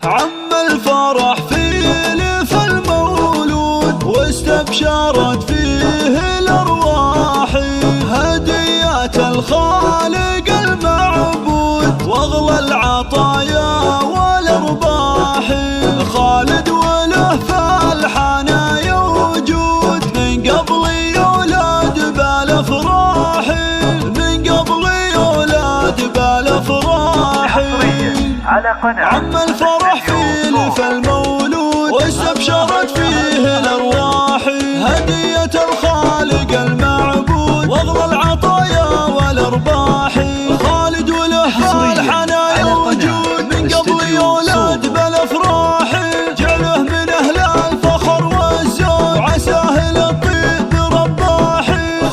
عم الفرح فيه لف المولود واستبشرت فيه الأرواح، هديات الخالق المعبود واغلى العطايا والأرباح. خالد وله فالحنايا وجود من قبل يولد بالافراح، من قبل يولد بالافراح. عم الفرح فيه لف المولود واستبشرت فيه الأرواح، هدية الخالق المعبود واغلى العطايا والأرباح. خالد وله فالحنايا وجود من قبل يولد بالافراح، جعله من أهل الفخر والزود عساه للطيب رباح.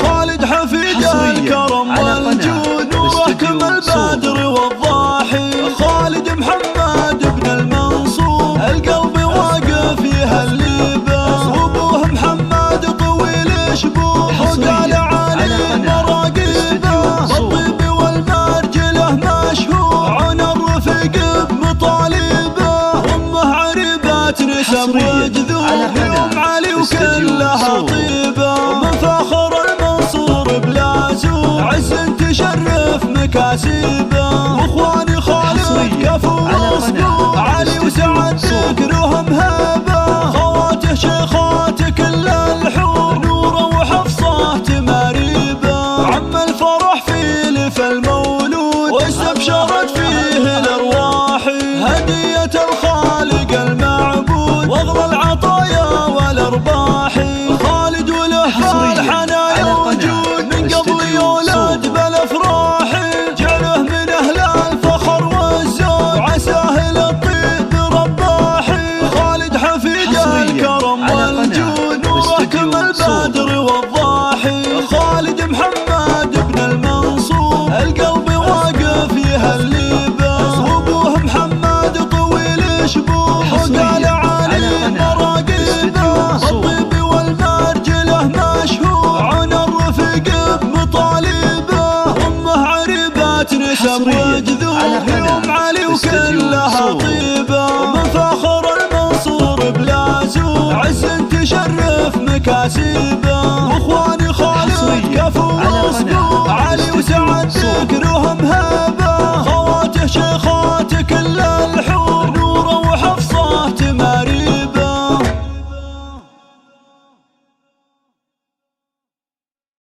خالد حفيد الكرم والجود نوره كما البدر والضاحي. خالد محمد بن المنصور القلب واقف يهلبه، وابوه محمد طويل شبوه وقال علي مراقبه. بالطيب والمرجله مشهور عن الرفيق بمطالبه، امه عريبات نسب وجذوب يوم علي وكلها طيبه. ومن فخر المنصور بلا زور عز تشرف مكاسبه، واخواني خالد كفو وصدوق علي وسعد ذكرهم هبه. خواته شيخات كل الحور نوره وحفصه تماريبه. عم الفرح فيه لف المولود واستبشرت فيه الأرواح، هدية الخالق المعبود واغلى العطايا والأرباح. خالد وله فالحنايا وجود من قبل يولد بالافراح، جعله من أهل الفخر والزود عساه للطيب رباح. خالد حفيد الكرم والجود نوره كما البدر والضاحي. خالد محمد بن المنصور القلب واقف يهلبه، وابوه محمد طويل شبوه وقال علي مراقبه. بالطيب والمرجله مشهور عن الرفيق بمطالبه، امه عريبات نسب وجذوب يوم علي وكلها طيبه. ومن فخر المنصور بلا زور عز تشرف مكاسبه، واخواني خالد كفو